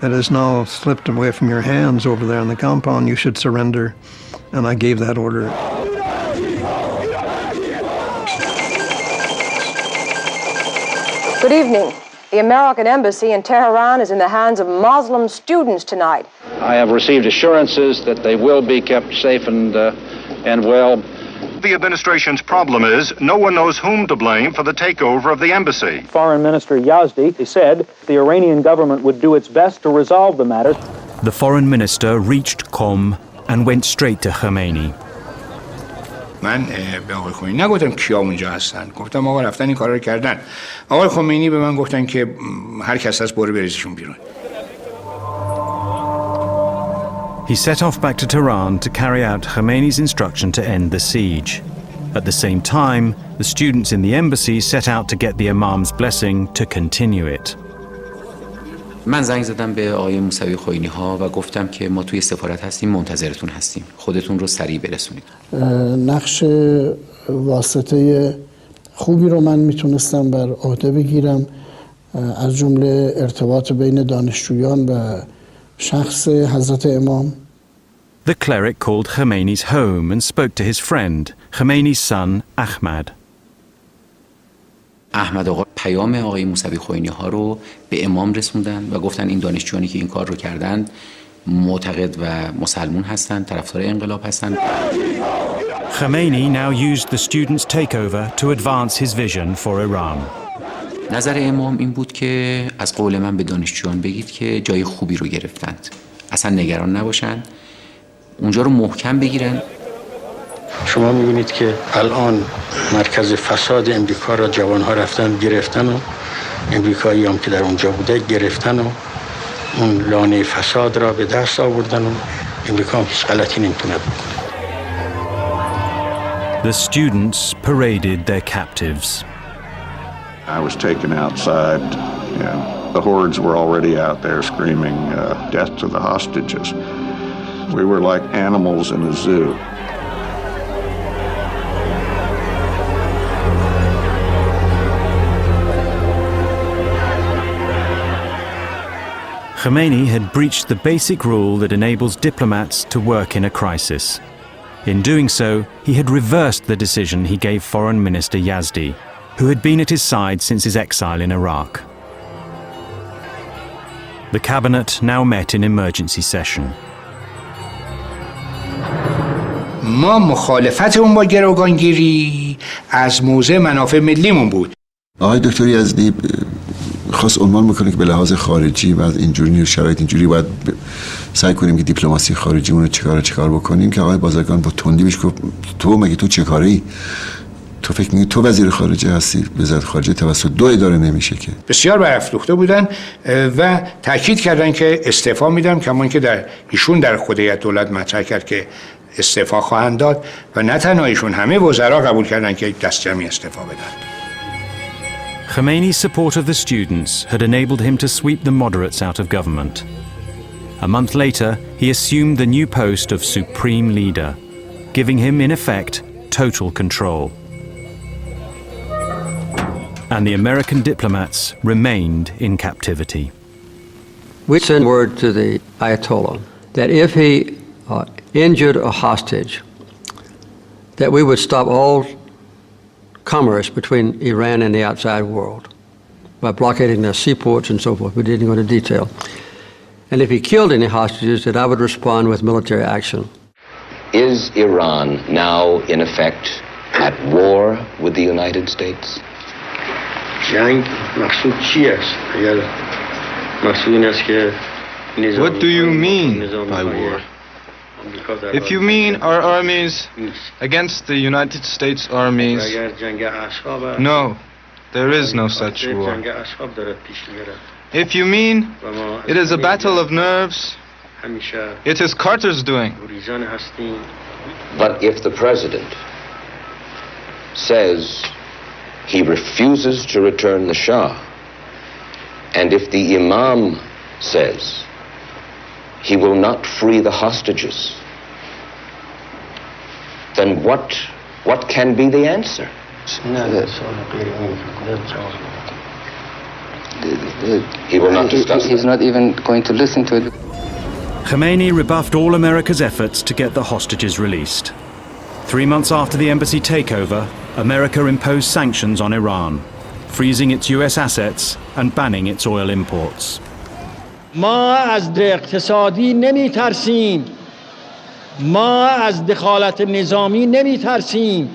S15: that has now slipped away from your hands over there in the compound, you should surrender. And I gave that order.
S6: Good evening. The American embassy in Tehran is in the hands of Muslim students tonight.
S22: I have received assurances that they will be kept safe and well.
S23: The administration's problem is no one knows whom to blame for the takeover of the embassy.
S24: Foreign Minister Yazdi said the Iranian government would do its best to resolve the matter.
S1: The foreign minister reached Qom and went straight to Khomeini.
S5: من به آقای خمینی نگفتم کیا اونجا هستن، گفتم آقا رفتن این کارا رو کردن. آقای خمینی به من گفتن که هر کس هست برو بریزشون بیرون.
S1: He set off back to Tehran to carry out Khomeini's instruction to end the siege. At the same time, the students in the embassy set out to get the Imam's blessing to continue it.
S2: من زنگ زدم به آقای موسوی خوئینی ها و گفتم که ما توی سفارت هستیم، منتظرتون هستیم، خودتون رو سریع برسونید.
S12: نقش واسطه خوبی رو من میتونستم بر عهده بگیرم، از جمله ارتباط بین دانشجویان و شخص حضرت امام.
S1: The cleric called Khomeini's home and spoke to his friend, Khomeini's son, Ahmad.
S2: احمد آقا پیام آقای موسوی خوئینی ها رو به امام رسوندن و گفتن این دانشجویانی که این کار رو کردن معتقد و مسلمون هستند، طرفدار انقلاب هستند.
S1: Khomeini now used the students' takeover to advance his vision for Iran.
S2: نظر امام این بود که از قول من به دانشجویان بگید که جای خوبی رو گرفتند، اصلا نگران نباشند، اونجا رو محکم بگیرن.
S25: شما می‌بینید که الان مرکز فساد امریکا را جوان‌ها رفتن گرفتن و امریکایی هم که در اونجا بوده گرفتن و اون لانه فساد را به دست آوردن و امریکا هم هیچ غلطی نمی‌تونه بکنه.
S1: The students paraded their captives.
S19: I was taken outside, and the hordes were already out there screaming death to the hostages. We were like animals in a zoo.
S1: Khomeini had breached the basic rule that enables diplomats to work in a crisis. In doing so, he had reversed the decision he gave Foreign Minister Yazdi, who had been at his side since his exile in Iraq. The cabinet now met in emergency session.
S5: ما مخالفتمون با گروگانگیری از موضع منافع ملیمون بود.
S3: آقای دکتر یزدی خواست عنوان میکنه که به لحاظ خارجی و از اینجوری شرایط اینجوری باید سعی کنیم که دیپلماسی خارجیمون رو چیکار بکنیم، که آقای بازرگان با تندی بهش گفت تو چه کاری؟ تو فکر می‌کنی تو وزیر خارجه هستی؟ وزارت خارجه توسط دو اداره نمیشه که.
S5: بسیار برافروخته بودن و تاکید کردن که استعفا میدم، کما اینکه در ایشون در خود هیئت دولت مطرح کرد که استعفا خواهند داد و نه تنها ایشون، همه وزرا قبول کردن که دست جمعی استعفا بدن.
S1: Khomeini's support of the students had enabled him to sweep the moderates out of government. A month later, he assumed the new post of Supreme Leader, giving him, in effect, total control. And the American diplomats remained in captivity.
S21: We sent word to the Ayatollah that if he injured a hostage, that we would stop all commerce between Iran and the outside world by blockading their seaports and so forth. We didn't go into detail. And if he killed any hostages, that I would respond with military action.
S26: Is Iran now, in effect, at war with the United States?
S27: What do you mean by war? If you mean our armies against the United States armies, no, there is no such war. If you mean it is a battle of nerves, it is Carter's doing.
S26: But if the president says he refuses to return the Shah, and if the Imam says he will not free the hostages, then what can be the answer? He will not discuss
S4: He's not even going to listen to it.
S1: Khomeini rebuffed all America's efforts to get the hostages released. 3 months after the embassy takeover, America imposed sanctions on Iran, freezing its US assets and banning its oil imports.
S8: ما از اقتصادی نمی ترسیم. ما از دخالت نظامی نمی ترسیم.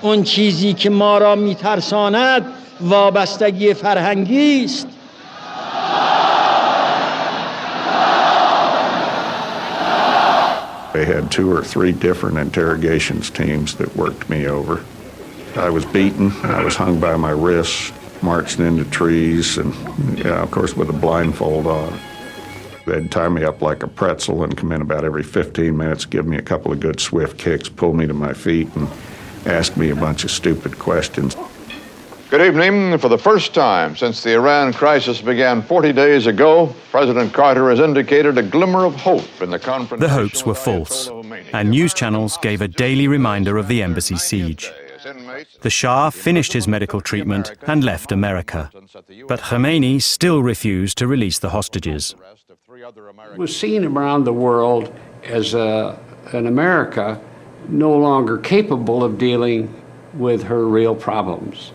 S8: اون چیزی که ما را می ترساند وابستگی فرهنگی است.
S19: They had 2 or 3 different interrogations teams that worked me over. I was beaten, I was hung by my wrists, marched into trees, and of course with a blindfold on. They'd tie me up like a pretzel and come in about every 15 minutes, give me a couple of good swift kicks, pull me to my feet, and ask me a bunch of stupid questions.
S9: Good evening. For the first time since the Iran crisis began 40 days ago, President Carter has indicated a glimmer of hope in the conference.
S1: The hopes were false, and news channels gave a daily reminder of the embassy siege. The Shah finished his medical treatment and left America, but Khomeini still refused to release the hostages.
S18: It was seen around the world as an America no longer capable of dealing with her real problems.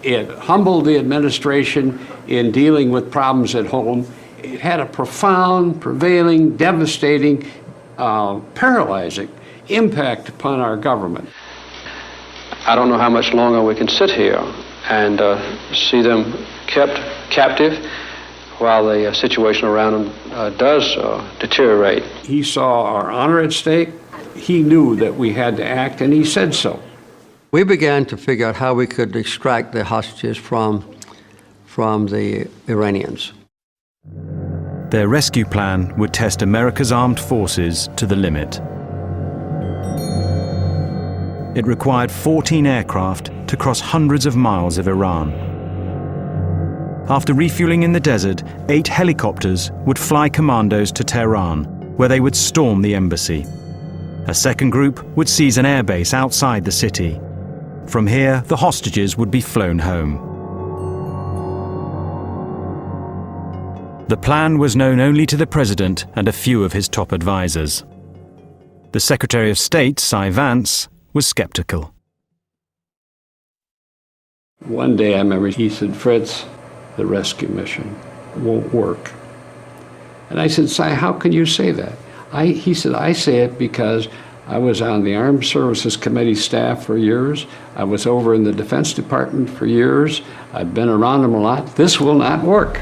S18: It humbled the administration in dealing with problems at home. It had a profound, prevailing, devastating, paralyzing impact upon our government.
S14: I don't know how much longer we can sit here and see them kept captive while the situation around them does deteriorate.
S18: He saw our honor at stake. He knew that we had to act, and he said so.
S21: We began to figure out how we could extract the hostages from the Iranians.
S1: Their rescue plan would test America's armed forces to the limit. It required 14 aircraft to cross hundreds of miles of Iran. After refueling in the desert, 8 helicopters would fly commandos to Tehran, where they would storm the embassy. A second group would seize an airbase outside the city. From here, the hostages would be flown home. The plan was known only to the president and a few of his top advisors. The Secretary of State, Cy Vance, was skeptical.
S18: One day I remember he said, "Fritz, the rescue mission won't work." And I said, "Cy, how can you say that?" He said, "I say it because I was on the Armed Services Committee staff for years. I was over in the Defense Department for years. I've been around them a lot. This will not work."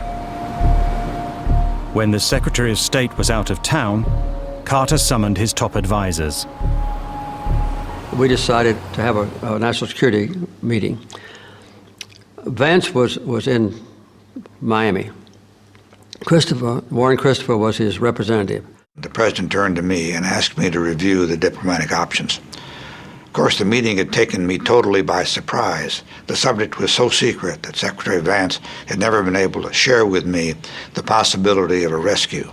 S1: When the Secretary of State was out of town, Carter summoned his top advisors.
S21: We decided to have a national security meeting. Vance was in Miami. Warren Christopher was his representative.
S10: The president turned to me and asked me to review the diplomatic options. Of course, the meeting had taken me totally by surprise. The subject was so secret that Secretary Vance had never been able to share with me the possibility of a rescue.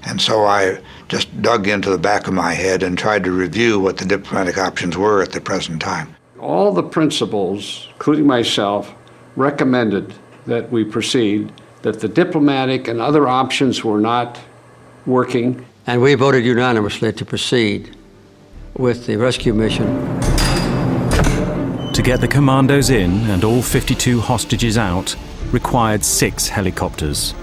S10: And so I just dug into the back of my head and tried to review what the diplomatic options were at the present time.
S18: All the principals, including myself, recommended that we proceed, that the diplomatic and other options were not working.
S21: And we voted unanimously to proceed with the rescue mission.
S1: To get the commandos in and all 52 hostages out required 6 helicopters.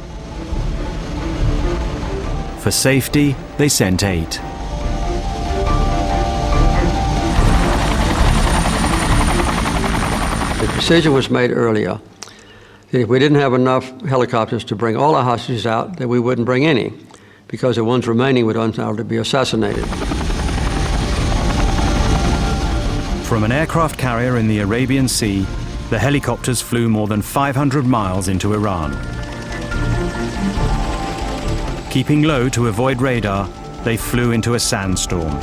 S1: For safety, they sent 8.
S21: The decision was made earlier that if we didn't have enough helicopters to bring all our hostages out, that we wouldn't bring any, because the ones remaining would undoubtedly be assassinated.
S1: From an aircraft carrier in the Arabian Sea, the helicopters flew more than 500 miles into Iran. Keeping low to avoid radar, they flew into a sandstorm.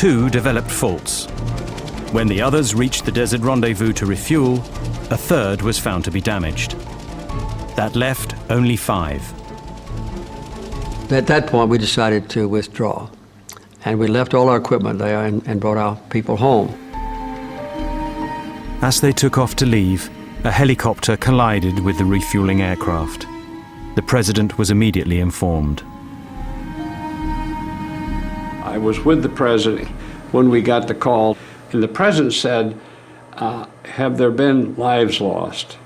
S1: 2 developed faults. When the others reached the desert rendezvous to refuel, a third was found to be damaged. That left only 5.
S21: At that point, we decided to withdraw. And we left all our equipment there and brought our people home.
S1: As they took off to leave, a helicopter collided with the refueling aircraft. The president was immediately informed.
S18: I was with the president when we got the call, and the president said, have there been lives lost?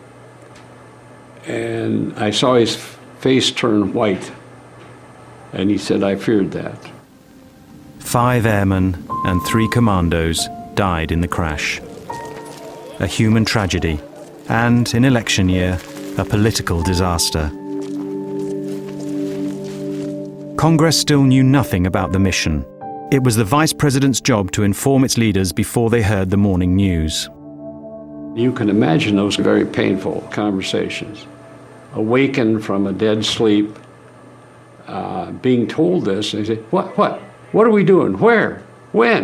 S18: And I saw his face turn white, and he said, I feared that.
S1: 5 airmen and 3 commandos died in the crash. A human tragedy, and in election year, a political disaster. Congress still knew nothing about the mission. It was the vice president's job to inform its leaders before they heard the morning news.
S18: You can imagine those very painful conversations. Awakened from a dead sleep, being told this, and they say, what are we doing? Where? When?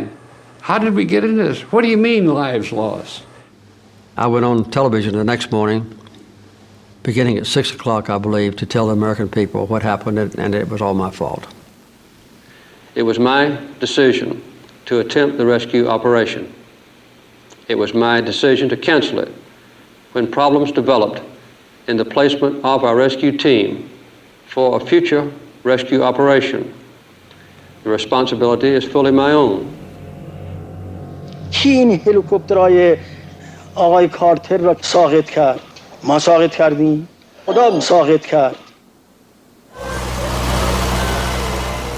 S18: How did we get into this? What do you mean lives lost?
S21: I went on television the next morning, beginning at 6 o'clock, I believe, to tell the American people what happened, and it was all my fault. It was my decision to attempt the rescue operation. It was my decision to cancel it when problems developed in the placement of our rescue team for a future rescue operation. The responsibility is fully my own.
S12: کی این هلیکوپترهای آقای کارتر را ساقط کرد؟ ما ساقط کردیم؟ خدا ساقط کرد.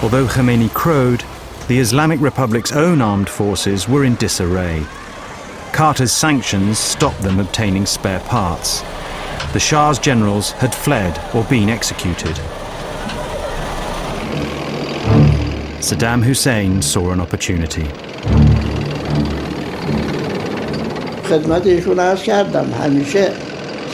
S1: Although Khomeini crowed, the Islamic Republic's own armed forces were in disarray. Carter's sanctions stopped them obtaining spare parts. The Shah's generals had fled or been executed. Saddam Hussein saw an opportunity.
S12: خدمت ایشون عرض کردم همیشه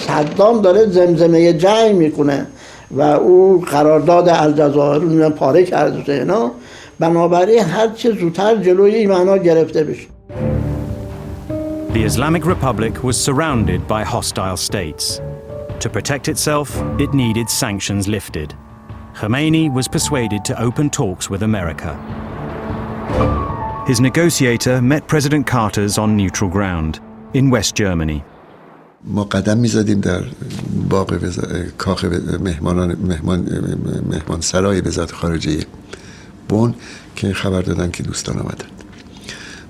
S12: صدام داره زمزمه جنگ میکنه و او قرارداد الجزایر رو پاره کرده اینا، بنابراین هر چه زودتر جلوی این معنا گرفته بشه.
S1: The Islamic Republic was surrounded by hostile states. To protect itself, it needed sanctions lifted. Khomeini was persuaded to open talks with America. His negotiator met President Carter's on neutral ground in West Germany.
S3: ما قدم می‌زدیم در باغ کاخ مهمان سرای وزارت خارجه بن که خبر دادن که دوستان آمدند.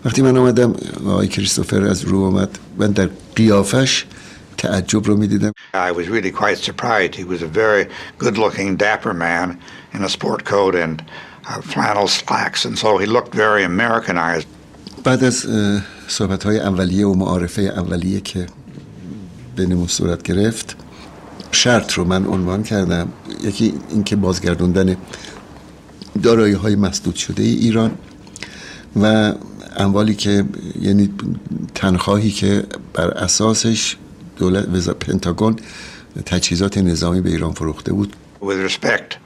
S3: وقتی من آمدم آقای کریستوفر از رو آمد، من در قیافش تعجب رو می‌دیدم.
S10: I was really quite surprised. He was a very good-looking, dapper man in a sport coat and flannel slacks, and so he looked very Americanized.
S3: بعد از صحبت‌های اولیه و معارفه اولیه که بینمون صورت گرفت، شرط رو من عنوان کردم. یکی اینکه بازگردوندن دارایی‌های مسدود شده ایران و اموالی که یعنی تنخواهی که بر اساسش دولت پنتاگون تجهیزات نظامی به ایران فروخته بود.
S10: With respect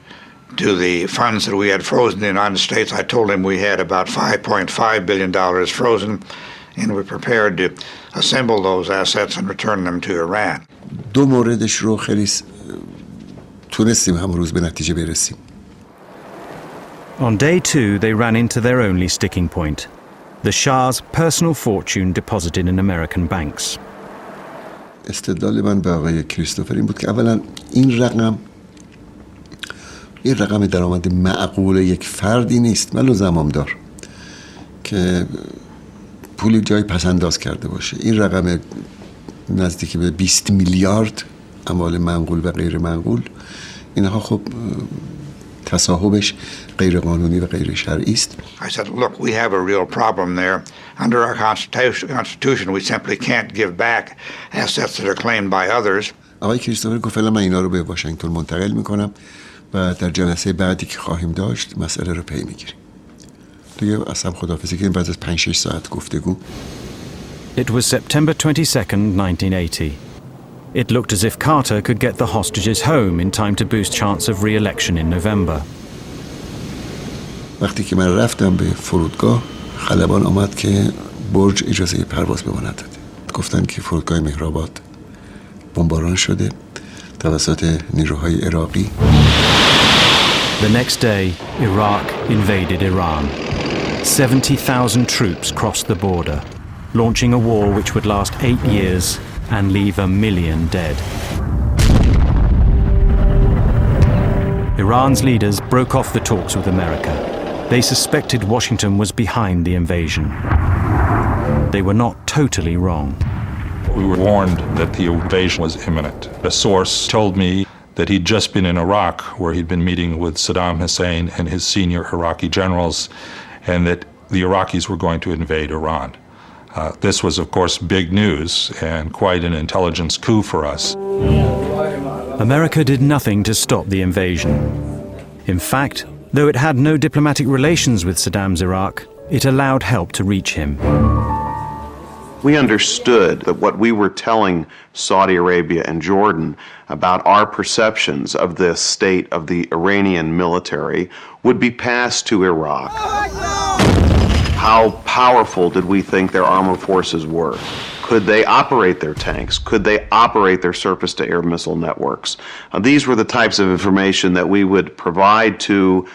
S10: to the funds that we had frozen in the United States, I told him we had about $5.5 billion frozen, and we're prepared to assemble those assets and return them to Iran.
S3: دو موردش رو خیلی تونستیم همون روز به نتیجه برسیم.
S1: On day 2, they ran into their only sticking point, the Shah's personal fortune deposited in American banks.
S3: استدلال من به آقای کریستوفر این بود که اولا این رقم درآمد معقول یک فردی نیست، ملو زمامدار که پولی جای پسنداز کرده باشه. این رقم نزدیک به 20 میلیارد اموال منقول و غیر منقول، اینها خب تصاحبش غیر قانونی و غیر شرعی است.
S10: I said, look, we have a real problem there. Under our constitution, we simply can't give back assets that are claimed by others.
S3: آقای کریستوفر گفت من اینا رو به واشنگتن منتقل میکنم و در جلسه بعدی که خواهیم داشت مسئله رو پی میگیریم. دیگه اصلا خداحافظی کردیم بعد از 5-6 ساعت گفتگو.
S1: It was September 22nd, 1980. It looked as if Carter could get the hostages home in time to boost chance of re-election in November.
S3: وقتی که من رفتم به فرودگاه خلبان آمد که برج اجازه پرواز به ما نداده. گفتن که فرودگاه مهرآباد بمباران شده توسط نیروهای عراقی.
S1: The next day, Iraq invaded Iran. 70,000 troops crossed the border, launching a war which would last 8 years and leave 1 million dead. Iran's leaders broke off the talks with America. They suspected Washington was behind the invasion. They were not totally wrong.
S7: We were warned that the invasion was imminent. A source told me that he'd just been in Iraq, where he'd been meeting with Saddam Hussein and his senior Iraqi generals, and that the Iraqis were going to invade Iran. This was, of course, big news and quite an intelligence coup for us.
S1: America did nothing to stop the invasion. In fact, though it had no diplomatic relations with Saddam's Iraq, it allowed help to reach him.
S11: We understood that what we were telling Saudi Arabia and Jordan about our perceptions of the state of the Iranian military would be passed to Iraq. How powerful did we think their armed forces were? Could they operate their tanks? Could they operate their surface-to-air missile networks? These were the types of information that we would provide to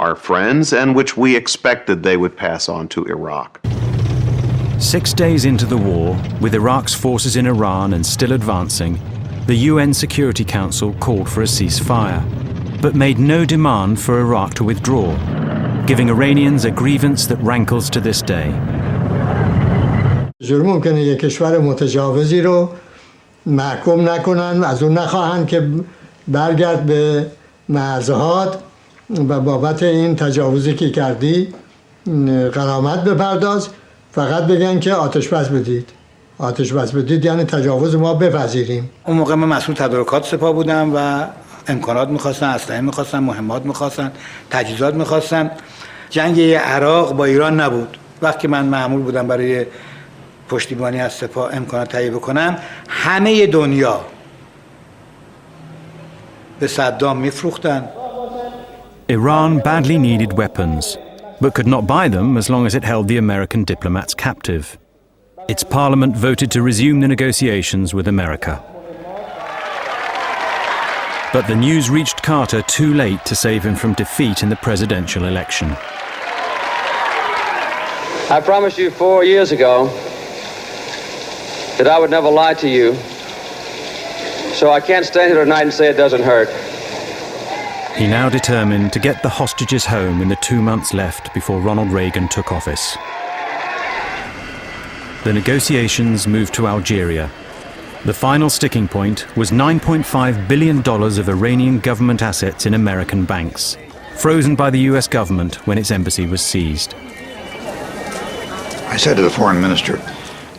S11: our friends and which we expected they would pass on to Iraq.
S1: 6 days into the war, with Iraq's forces in Iran and still advancing, the UN Security Council called for a ceasefire, but made no demand for Iraq to withdraw, giving Iranians a grievance that rankles to this day.
S13: ظاهر ممکنه یک کشور متجاوزی رو محکوم نکنن، از اون نخواهند که برگرد به مرزهات و بابت این تجاوزی که کردی غرامت بپرداز، فقط بگن که آتش بس بدید. آتش بس بدید یعنی تجاوز ما بپذیریم.
S15: اون موقع من مسئول تدارکات سپاه بودم و امکانات می‌خواستن، اسلحه می‌خواستن، مهمات می‌خواستن، تجهیزات می‌خواستن. جنگ عراق با ایران نبود. وقتی من مأمور بودم برای پشتیبانی از سپاه امکانات تهیه بکنم، همه دنیا به صدام میفروختن.
S1: Iran badly needed weapons, but could not buy them as long as it held the American diplomats captive. Its parliament voted to resume the negotiations with America. But the news reached Carter too late to save him from defeat in the presidential election.
S22: I promised you 4 years ago that I would never lie to you, so I can't stand here tonight and say it doesn't hurt.
S1: He now determined to get the hostages home in the 2 months left before Ronald Reagan took office. The negotiations moved to Algeria. The final sticking point was $9.5 billion of Iranian government assets in American banks, frozen by the US government when its embassy was seized.
S10: I said to the foreign minister,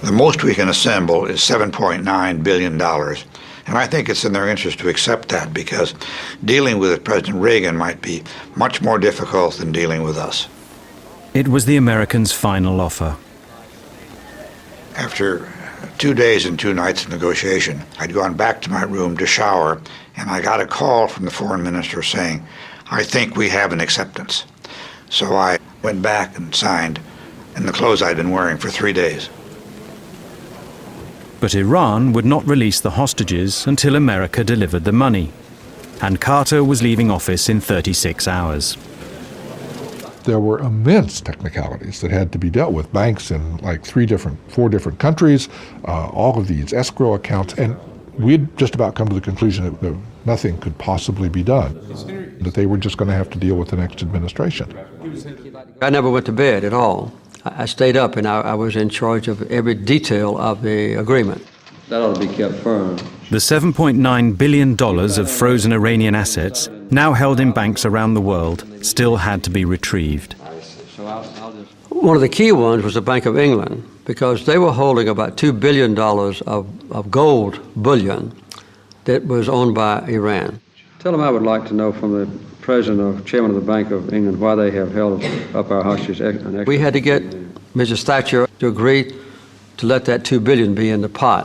S10: the most we can assemble is $7.9 billion. And I think it's in their interest to accept that because dealing with President Reagan might be much more difficult than dealing with us.
S1: It was the Americans' final offer.
S10: After 2 days and 2 nights of negotiation, I'd gone back to my room to shower, and I got a call from the foreign minister saying, I think we have an acceptance. So I went back and signed in the clothes I'd been wearing for 3 days.
S1: But Iran would not release the hostages until America delivered the money, and Carter was leaving office in 36 hours.
S16: There were immense technicalities that had to be dealt with. Banks in like 4 different countries, all of these escrow accounts, and we'd just about come to the conclusion that nothing could possibly be done, that they were just going to have to deal with the next administration.
S21: I never went to bed at all. I stayed up and I was in charge of every detail of the agreement. That ought to be kept firm.
S1: The $7.9 billion of frozen Iranian assets, now held in banks around the world, still had to be retrieved.
S21: One of the key ones was the Bank of England, because they were holding about $2 billion of gold bullion that was owned by Iran. Tell them I would like to know from the President or Chairman of the Bank of England why they have held up our hostages. We had to get Mrs. Thatcher to agree to let that $2 billion be in the pot.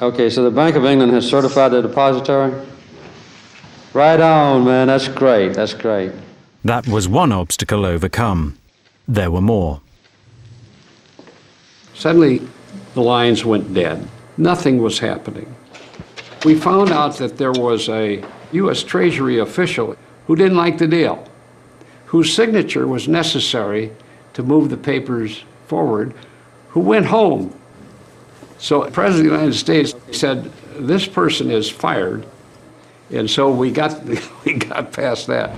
S21: Okay, so the Bank of England has certified the depository? Right on, man. That's great. That's great.
S1: That was one obstacle overcome. There were more.
S18: Suddenly, the lines went dead. Nothing was happening. We found out that there was a U.S. Treasury official who didn't like the deal, whose signature was necessary to move the papers forward, who went home. So the President of the United States said, this person is fired. And so we got past that.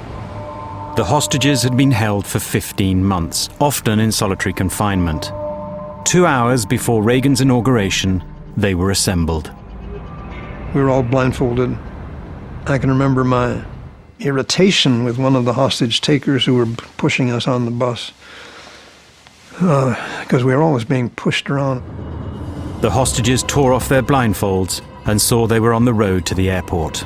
S1: The hostages had been held for 15 months, often in solitary confinement. 2 hours before Reagan's inauguration, they were assembled.
S2: We were all blindfolded. I can remember my irritation with one of the hostage takers who were pushing us on the bus, because we were always being pushed around.
S1: The hostages tore off their blindfolds and saw they were on the road to the airport.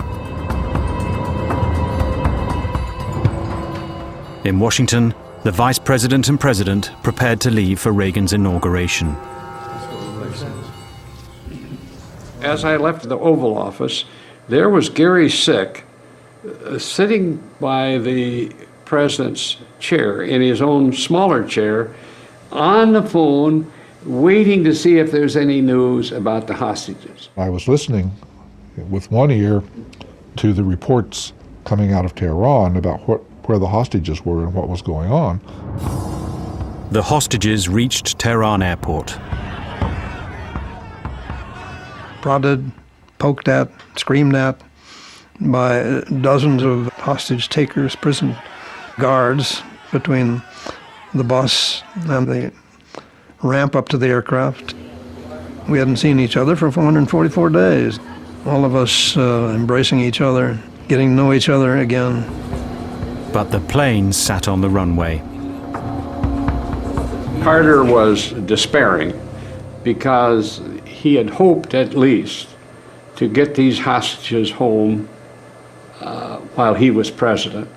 S1: In Washington, the Vice President and President prepared to leave for Reagan's inauguration.
S18: As I left the Oval Office, there was Gary Sick sitting by the president's chair in his own smaller chair on the phone, waiting to see if there's any news about the hostages.
S16: I was listening with one ear to the reports coming out of Tehran about where the hostages were and what was going on.
S1: The hostages reached Tehran airport.
S2: Prodded, poked at, screamed at by dozens of hostage takers, prison guards between the bus and the ramp up to the aircraft. We hadn't seen each other for 444 days. All of us embracing each other, getting to know each other again.
S1: But the plane sat on the runway.
S18: Carter was despairing because he had hoped at least to get these hostages home while he was president.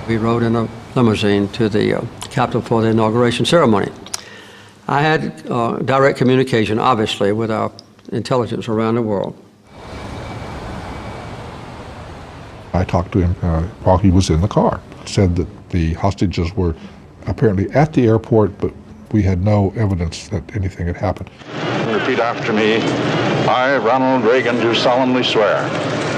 S21: We rode in a limousine to the Capitol for the inauguration ceremony. I had direct communication, obviously, with our intelligence around the world.
S16: I talked to him while he was in the car. Said that the hostages were apparently at the airport, but we had no evidence that anything had happened.
S6: Repeat after me. I, Ronald Reagan, do solemnly swear.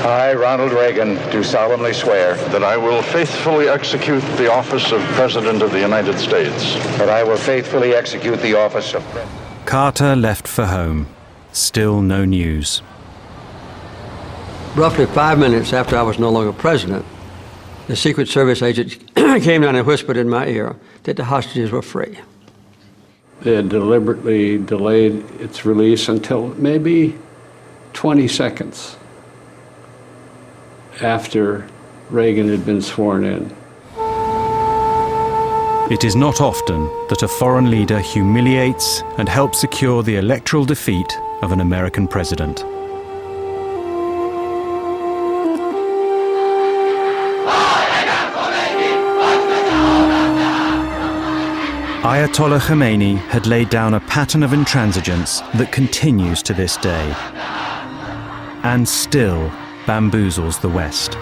S17: I, Ronald Reagan, do solemnly swear
S6: that I will faithfully execute the office of President of the United States.
S17: That I will faithfully execute the office of President.
S1: Carter left for home. Still no news.
S21: Roughly 5 minutes after I was no longer president, the Secret Service agent came down and whispered in my ear that the hostages were free.
S18: They had deliberately delayed its release until maybe 20 seconds after Reagan had been sworn in.
S1: It is not often that a foreign leader humiliates and helps secure the electoral defeat of an American president. Ayatollah Khomeini had laid down a pattern of intransigence that continues to this day and still bamboozles the West.